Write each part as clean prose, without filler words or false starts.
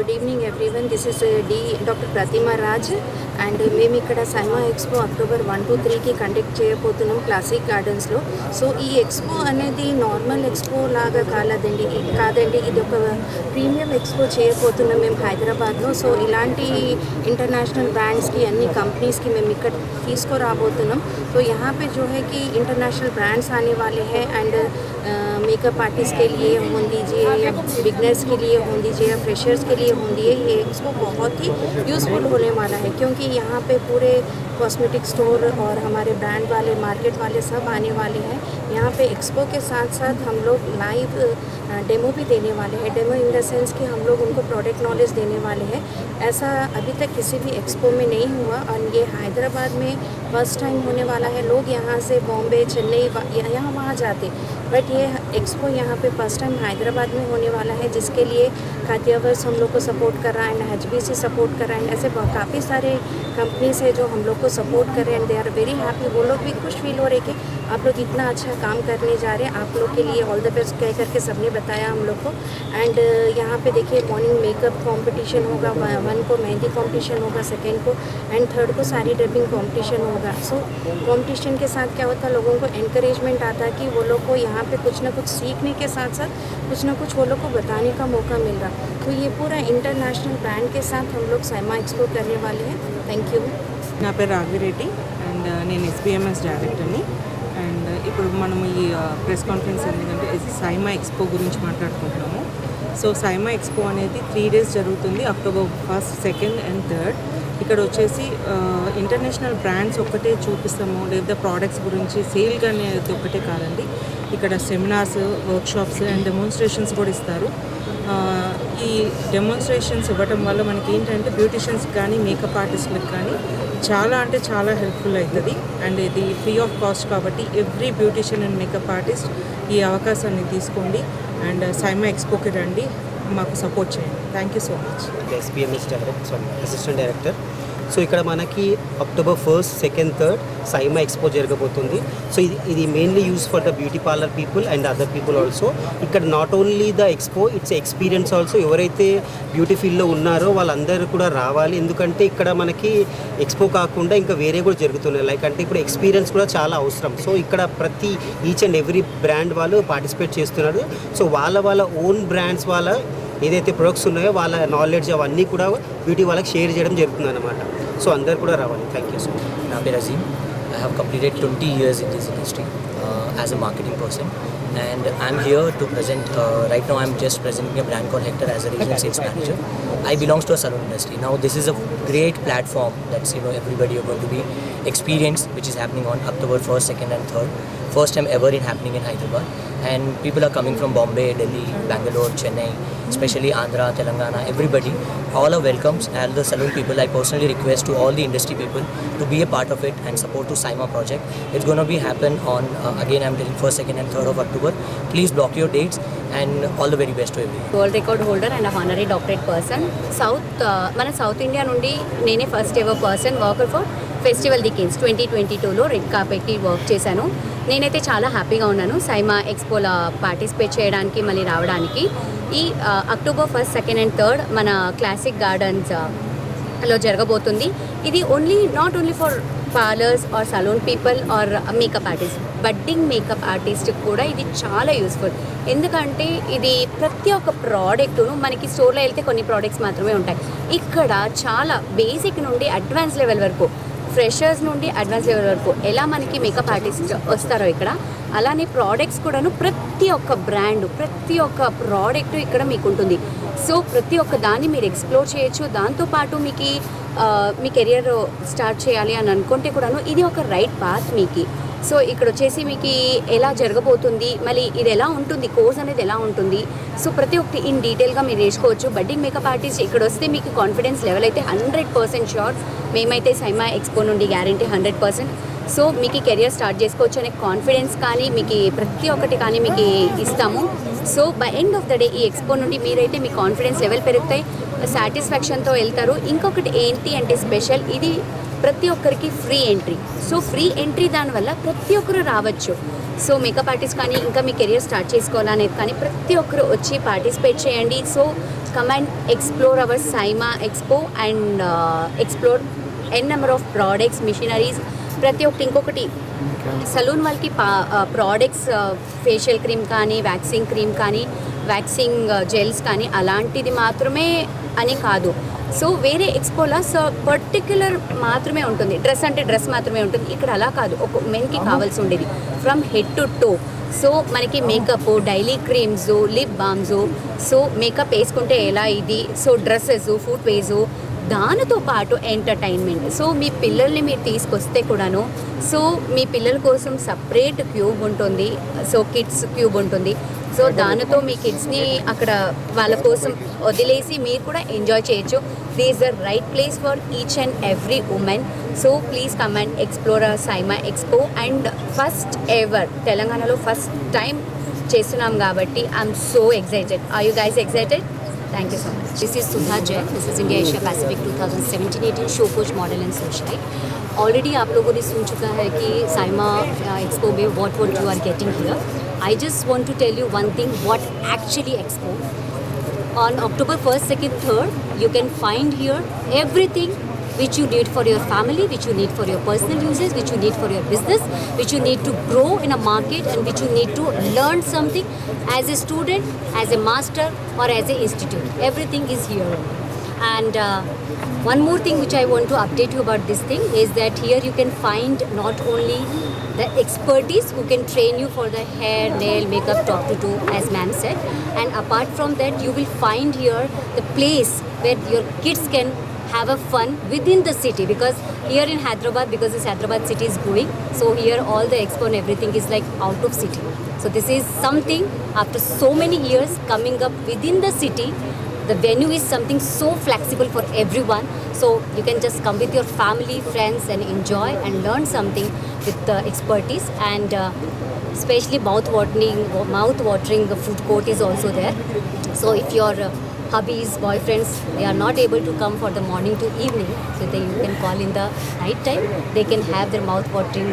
Good evening everyone. This is doctor Pratima Raj and మేము ఇక్కడ SIIMA expo October 1 to 3కి conduct చేయబోతున్నాం క్లాసిక్ గార్డెన్స్లో. సో ఈ ఎక్స్పో అనేది నార్మల్ ఎక్స్పో లాగా కాదండి, ఇది ఒక ప్రీమియం ఎక్స్పో చేయబోతున్నాం మేము హైదరాబాద్లో. సో ఇలాంటి ఇంటర్నేషనల్ బ్రాండ్స్కి అన్ని कंपनीज़ మేము ఇక్కడ తీసుకురాబోతున్నాం. तो यहाँ पे जो है कि इंटरनेशनल ब्रांड्स आने वाले हैं एंड मेकअप आर्टिस्ट के लिए हों दीजिए या बिगनर्स के लिए हों दीजिए या फ्रेशर्स के लिए हों दीजिए, ये एक्सपो बहुत ही यूज़फुल होने वाला है क्योंकि यहाँ पे पूरे कॉस्मेटिक स्टोर और हमारे ब्रांड वाले मार्केट वाले सब आने वाले हैं. यहाँ पे एक्सपो के साथ साथ हम लोग लाइव डेमो भी देने वाले हैं. डेमो इन द सेंस कि हम लोग उनको प्रोडक्ट नॉलेज देने वाले हैं. ऐसा अभी तक किसी भी एक्सपो में नहीं हुआ और ये हैदराबाद में फर्स्ट टाइम होने वाला है. लोग यहाँ से बॉम्बे, चेन्नई, यहाँ वहाँ जाते, बट ये एक्सपो यहाँ पे फर्स्ट टाइम हैदराबाद में होने वाला है, जिसके लिए खातियावर्स हम लोग को सपोर्ट कर रहा है एंड HBC सपोर्ट कर रहा है. ऐसे काफ़ी सारे कंपनीज है जो हम लोग को सपोर्ट कर रहे हैं and they are very happy. वो लोग भी खुश फील हो रहे कि आप लोग इतना अच्छा काम करने जा रहे हैं, आप लोग के लिए ऑल द बेस्ट कह करके सबने बताया हम लोग को. एंड यहाँ पे देखिए मॉर्निंग मेकअप कंपटीशन होगा, 1 को मेहंदी कंपटीशन होगा, 2nd को एंड 3rd को साड़ी ड्रेपिंग कंपटीशन होगा. सो कंपटीशन के साथ क्या होता है, लोगों को एनकरेजमेंट आता है कि वो लोग को यहाँ पे कुछ ना कुछ सीखने के साथ साथ कुछ ना कुछ वो लोग को बताने का मौका मिल रहा. तो ये पूरा इंटरनेशनल ब्रांड के साथ हम लोग सैमा एक्सपो करने वाले हैं. Thank you. నా పేరు రాఘవిరెడ్డి అండ్ నేను SBMS డైరెక్టర్ని. అండ్ ఇప్పుడు మనం ఈ ప్రెస్ కాన్ఫరెన్స్ ఎందుకంటే సైమా ఎక్స్పో గురించి మాట్లాడుకుంటున్నాము. సో సైమా ఎక్స్పో అనేది 3 days జరుగుతుంది, October 1st, 2nd and 3rd. ఇక్కడ వచ్చేసి ఇంటర్నేషనల్ బ్రాండ్స్ ఒక్కటే చూపిస్తాము, లేదా ప్రోడక్ట్స్ గురించి సేల్ అనేది ఒక్కటే కాదండి. ఇక్కడ సెమినార్స్, వర్క్షాప్స్ అండ్ డెమోన్స్ట్రేషన్స్ కూడా ఇస్తారు. ఈ డెమోన్స్ట్రేషన్స్ ఇవ్వటం వల్ల మనకి ఏంటంటే బ్యూటిషియన్స్కి కానీ మేకప్ ఆర్టిస్ట్లకు కానీ చాలా అంటే చాలా హెల్ప్ఫుల్ అవుతుంది. అండ్ ఇది ఫ్రీ ఆఫ్ కాస్ట్ కాబట్టి every beautician and makeup artist ఈ అవకాశాన్ని తీసుకోండి అండ్ సైమా ఎక్స్పోకి రండి, మాకు సపోర్ట్ చేయండి. Thank you so much. SBMS assistant director. So ఇక్కడ మనకి October 1st, 2nd, 3rd Saima expo జరగబోతుంది. సో ఇది mainly use for the beauty parlour people and other people also. ఇక్కడ not only the expo, it's experience also. ఎవరైతే beauty ఫీల్డ్లో ఉన్నారో వాళ్ళందరూ కూడా రావాలి, ఎందుకంటే ఇక్కడ మనకి ఎక్స్పో కాకుండా ఇంకా వేరే కూడా జరుగుతున్నాయి. లైక్ అంటే ఇప్పుడు ఎక్స్పీరియన్స్ కూడా చాలా అవసరం. సో ఇక్కడ ప్రతి ఈచ్ అండ్ ఎవ్రీ బ్రాండ్ వాళ్ళు పార్టిసిపేట్ చేస్తున్నారు. సో వాళ్ళ ఓన్ బ్రాండ్స్ వాళ్ళ ఏదైతే ప్రొడక్ట్స్ ఉన్నాయో వాళ్ళ నాలెడ్జ్ అవన్నీ కూడా బ్యూటీ వాళ్ళకి షేర్ చేయడం జరుగుతుంది అన్నమాట. సో అందరు కూడా రావాలి. Thank you so much. నా పేరు Azeem. I have completed 20 years in this industry as a marketing person, and I'm here to present. Right now, I'm just presenting a brand called Hector as a regional sales manager. I belong to a salon industry. Now, this is a great platform that's everybody are going to be experienced, which is happening on October 1st, 2nd, and 3rd. First time ever in happening in Hyderabad, and people are coming from Bombay, Delhi, Bangalore, Chennai, especially Andhra, Telangana. Everybody, all are welcomes. All the salon people, I personally request to all the industry people to be a part of it and support to Saima project. It's going to be happen on again I'm telling 1st, 2nd and 3rd of October. Please block your dates and all the very best to everyone. World record holder and a honorary doctorate person. South India నుండి నేనే first ever person worker for festival the kings 2022లో red కార్పెట్కి work చేశాను. నేనైతే చాలా హ్యాపీగా ఉన్నాను SIIMA ఎక్స్పోలో participate చేయడానికి, మళ్ళీ రావడానికి. ఈ October 1st, 2nd and 3rd మన క్లాసిక్ గార్డెన్స్లో జరగబోతుంది. ఇది not only for parlours or salon people or makeup artist, budding makeup artist కూడా ఇది చాలా యూస్ఫుల్. ఎందుకంటే ఇది ప్రతి ఒక్క ప్రోడక్ట్ను మనకి స్టోర్లో వెళ్తే కొన్ని ప్రోడక్ట్స్ మాత్రమే ఉంటాయి. ఇక్కడ చాలా బేసిక్ నుండి అడ్వాన్స్ లెవెల్ వరకు, ఫ్రెషర్స్ నుండి అడ్వాన్స్ లెవెల్ వరకు ఎలా మనకి మేకప్ ఆర్టిస్ట్ వస్తారో ఇక్కడ, అలానే ప్రోడక్ట్స్ కూడాను ప్రతి ఒక్క బ్రాండ్, ప్రతి ఒక్క ప్రోడక్ట్ ఇక్కడ మీకు ఉంటుంది. సో ప్రతి ఒక్క దాన్ని మీరు ఎక్స్ప్లోర్ చేయొచ్చు. దాంతోపాటు మీకు మీ కెరియర్ స్టార్ట్ చేయాలి అని అనుకుంటే కూడాను ఇది ఒక రైట్ పాత్ మీకు. సో ఇక్కడ వచ్చేసి మీకు ఎలా జరగబోతుంది, మళ్ళీ ఇది ఎలా ఉంటుంది, కోర్స్ అనేది ఎలా ఉంటుంది, సో ప్రతి ఒక్కటి ఇన్ డీటెయిల్గా మీరు నేర్చుకోవచ్చు. బడ్డింగ్ మేకప్ ఆర్టిస్ట్ ఇక్కడ వస్తే మీకు కాన్ఫిడెన్స్ లెవెల్ అయితే 100% షూర్. మేమైతే సైమా ఎక్స్పో నుండి గ్యారంటీ 100%. సో మీకు కెరియర్ స్టార్ట్ చేసుకోవచ్చు అనే కాన్ఫిడెన్స్ కానీ మీకు ప్రతి ఒక్కటి కానీ మీకు ఇస్తాము. So by end of the day ఈ ఎక్స్పో నుండి మీరైతే మీ కాన్ఫిడెన్స్ లెవెల్ పెరుగుతాయి, సాటిస్ఫాక్షన్తో వెళ్తారు. ఇంకొకటి ఏంటి అంటే స్పెషల్, ఇది ప్రతి ఒక్కరికి free entry. So free entry దానివల్ల ప్రతి ఒక్కరు రావచ్చు. సో మేకప్ ఆర్టిస్ట్ కానీ ఇంకా మీ కెరియర్ స్టార్ట్ చేసుకోవాలనేది కానీ ప్రతి ఒక్కరు వచ్చి పార్టిసిపేట్ చేయండి. So come and explore our SIMA Expo and explore n number of products, machineries. ప్రతి ఒక్కటి ఇంకొకటి సలూన్ వాళ్ళకి ప్రోడక్ట్స్ ఫేషియల్ క్రీమ్ కానీ వ్యాక్సింగ్ క్రీమ్ కానీ వ్యాక్సింగ్ జెల్స్ కానీ అలాంటిది మాత్రమే అని కాదు. సో వేరే ఎక్స్పోలో పర్టిక్యులర్ మాత్రమే ఉంటుంది, డ్రెస్ అంటే డ్రెస్ మాత్రమే ఉంటుంది. ఇక్కడ అలా కాదు, ఒక మెన్కి కావాల్సి ఉండేది from head to toe. So మనకి makeup, daily creams, lip balms, so makeup వేసుకుంటే ఎలా ఇది, సో డ్రెస్సెస్, ఫుట్ వేసు, దానితో పాటు ఎంటర్టైన్మెంట్. సో మీ పిల్లల్ని మీరు తీసుకొస్తే కూడాను, సో మీ పిల్లల కోసం సపరేట్ క్యూబ్ ఉంటుంది, సో కిడ్స్ క్యూబ్ ఉంటుంది. సో దానితో మీ కిడ్స్ని అక్కడ వాళ్ళ కోసం వదిలేసి మీరు కూడా ఎంజాయ్ చేయొచ్చు. This the right place for each and every women. So please come and explore Saima expo. And first ever తెలంగాణలో ఫస్ట్ టైం చేస్తున్నాం కాబట్టి I'm so excited. Are you guys excited? Thank you so much. This is Sudha Jain. This is India Asia Pacific 2017-18 show coach model and socialite. Already आप लोगों ने सुन चुका है कि Saima expo में what you are getting here. I just want to tell you one thing, what actually expo. On October 1st, 2nd, 3rd, you can find here everything which you need for your family, which you need for your personal uses, which you need for your business, which you need to grow in a market, and which you need to learn something as a student, as a master, or as a institute. Everything is here. And one more thing which I want to update you about this thing is that here you can find not only the expertise who can train you for the hair, nail, makeup, top to toe, as ma'am said, and apart from that you will find here the place where your kids can have a fun within the city, because here in Hyderabad, because this Hyderabad city is growing, so here all the expo and everything is like out of city. So this is something after so many years coming up within the city. The venue is something so flexible for everyone, so you can just come with your family, friends, and enjoy and learn something with the expertise. And especially mouth-watering food court is also there. So if your hubbies, boyfriends, they are not able to come for the morning to evening, so you can call in the night time. They can have their mouth-watering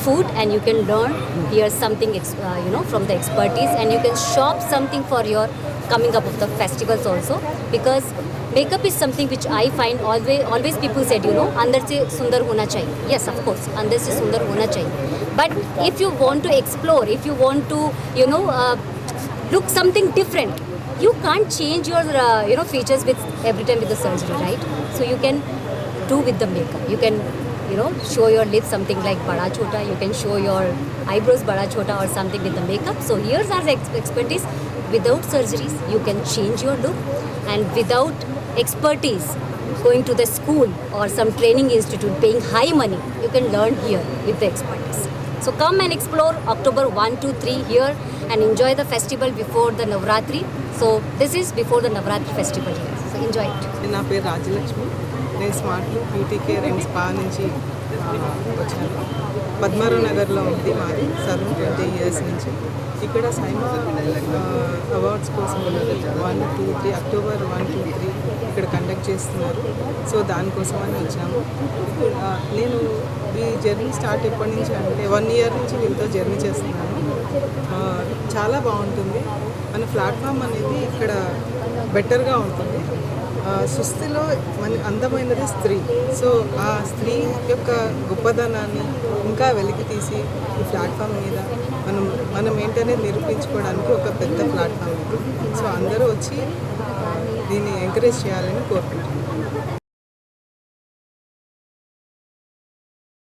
food, and you can learn here something from the expertise, and you can shop something for your coming up of the festivals also. Because makeup is something which I find always people said, अंदर से सुंदर होना चाहिए. Yes, of course, अंदर से सुंदर होना चाहिए. But if you want to explore, if you want to look something different, you can't change your features with every time with the surgery, right? So you can do with the makeup. You can show your lips something like bada chota. You can show your eyebrows bada chota or something with the makeup. So here's our expertise. Without surgeries, you can change your look, and without expertise, going to the school or some training institute, paying high money, you can learn here with the expertise. So come and explore October 1, 2, 3 here and enjoy the festival before the Navratri. So this is before the Navratri festival here. So enjoy it. నా పేరు రాజలక్ష్మి. నేను smart beauty care and spa నుంచి వచ్చాను. పద్మారావు నగర్లో ఉంది మాది saloon 20 years నుంచి. ఇక్కడ సైమా అవార్డ్స్ కోసం 1, 2, 3 అక్టోబర్ 1, 2, 3 ఇక్కడ కండక్ట్ చేస్తున్నారు. సో దానికోసం అని వచ్చాము. నేను ఈ జర్నీ స్టార్ట్ ఎప్పటి నుంచి అంటే 1 year నుంచి వీళ్ళతో జర్నీ చేస్తున్నాను. చాలా బాగుంటుంది. మన ప్లాట్ఫామ్ అనేది ఇక్కడ బెటర్గా ఉంటుంది. సుస్థిలో మన అందమైనది స్త్రీ. సో ఆ స్త్రీ యొక్క గొప్పదనాన్ని ఇంకా వెలికి తీసి ఈ ప్లాట్ఫామ్ మీద మనం ఏంటనేది నిరూపించుకోవడానికి ఒక పెద్ద ప్లాట్ఫామ్ ఇది. సో అందరూ వచ్చి దీన్ని ఎంకరేజ్ చేయాలని కోరుకుంటున్నాను.